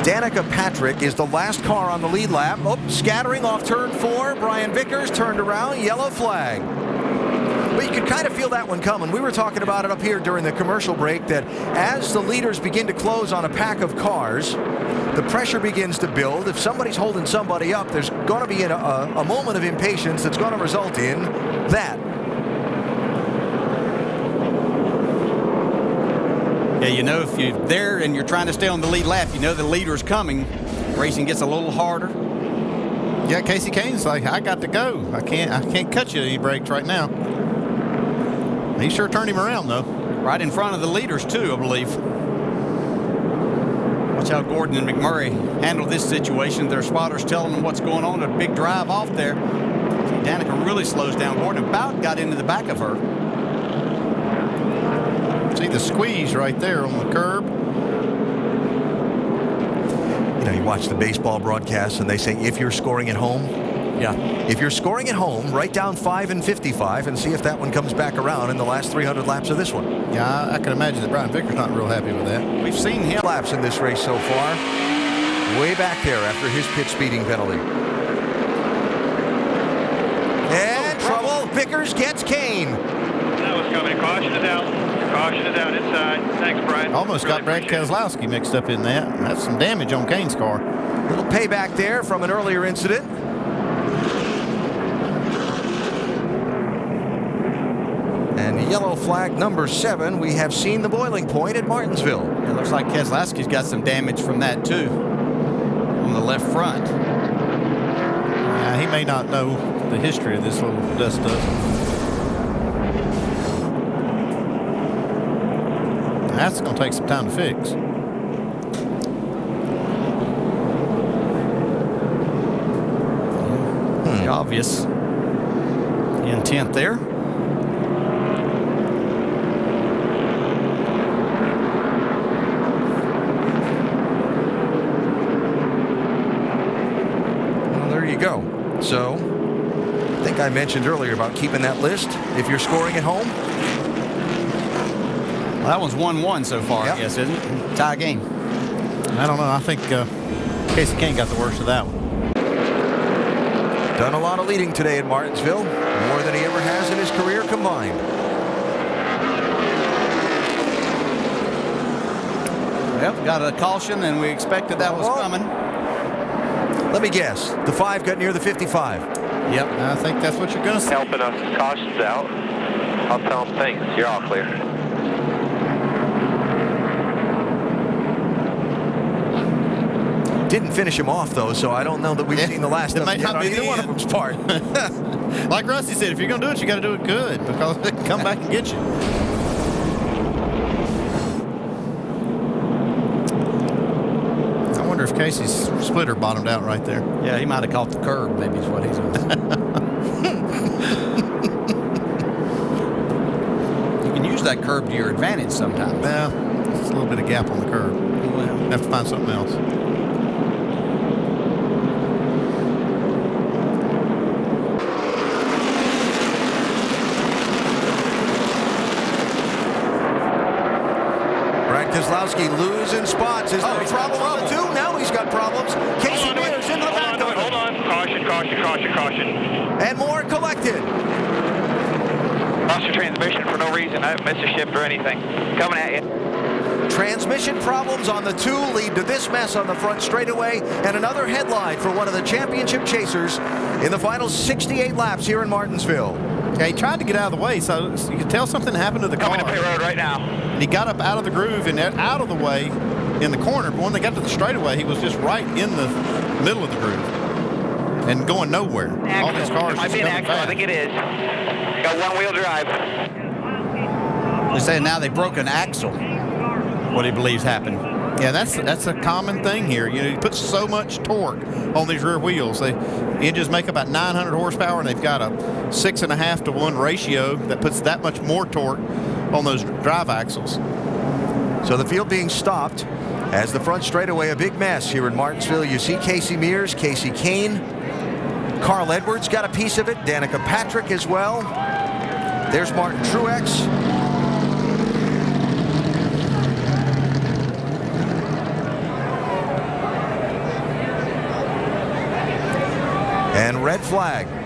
Danica Patrick is the last car on the lead lap. Oh, scattering off turn 4. Brian Vickers turned around. Yellow flag. But you could kind of feel that one coming. We were talking about it up here during the commercial break that as the leaders begin to close on a pack of cars, the pressure begins to build. If somebody's holding somebody up, there's going to be a moment of impatience that's going to result in that. Yeah, you know, if you're there and you're trying to stay on the lead lap, you know the leader's coming. Racing gets a little harder. Yeah, Kasey Kahne's like, I got to go. I can't cut you any brakes right now. He sure turned him around, though. Right in front of the leaders, too, I believe. Watch how Gordon and McMurray handle this situation. Their spotters telling them what's going on. A big drive off there. Danica really slows down. Gordon about got into the back of her. See the squeeze right there on the curb. You know, you watch the baseball broadcast and they say if you're scoring at home. Yeah. If you're scoring at home, write down 5 and 55 and see if that one comes back around in the last 300 laps of this one. Yeah, I can imagine that Brian Vickers not real happy with that. We've seen him laps in this race so far. Way back there after his pit speeding penalty. And trouble. Vickers gets Kahne. That was coming. Caution is out. Caution is out inside. Thanks, Brian. Almost Really got Brad Keselowski mixed up in that. That's some damage on Kahne's car. Little payback there from an earlier incident. And yellow flag number 7. We have seen the boiling point at Martinsville. It looks like Keselowski's got some damage from that too on the left front. He may not know the history of this little dust up. That's going to take some time to fix. Obvious intent there. Go. So I think I mentioned earlier about keeping that list if you're scoring at home. Well, that one's 1-1 so far, Yep. I guess, isn't it? Tie game. I don't know. I think Kasey Kahne got the worst of that one. Done a lot of leading today at Martinsville, more than he ever has in his career combined. Yep, got a caution, and we expected that was coming. Let me guess. The 5 got near the 55. Yep. I think that's what you're going to see. Helping us. Caution's out. I'll tell them thanks. You're all clear. Didn't finish him off, though, so I don't know that we've seen the last of It may it not be either one of them's part. Like Rusty said, if you're going to do it, you got to do it good because they can come back and get you. I wonder if Casey's splitter bottomed out right there. Yeah, he might have caught the curb, maybe is what he's on. You can use that curb to your advantage sometimes. Well, it's a little bit of gap on the curb. Well, You have to find something else. Keselowski losing spots. Is there a problem on the 2? Now he's got problems. Kasey Mears into the back of it. Hold on. Caution, caution, caution, caution. And more collected. Lost your transmission for no reason. I haven't missed a shift or anything. Coming at you. Transmission problems on the 2 lead to this mess on the front straightaway and another headline for one of the championship chasers in the final 68 laps here in Martinsville. Yeah, he tried to get out of the way, so you could tell something happened to the car. Coming to pit road right now. He got up out of the groove and out of the way in the corner, but when they got to the straightaway, he was just right in the middle of the groove and going nowhere. Axle. All these cars It might just be an coming axle. I fast. think it is. Got one-wheel drive. they're saying now they broke an axle. What he believes happened. Yeah, that's a common thing here. You know, you put so much torque on these rear wheels. Engines make about 900 horsepower, and they've got a 6.5 to 1 ratio that puts that much more torque on those drive axles. So the field being stopped as the front straightaway a big mess here in Martinsville. You see Kasey Mears, Kasey Kahne, Carl Edwards got a piece of it, Danica Patrick as well. There's Martin Truex. And red flag.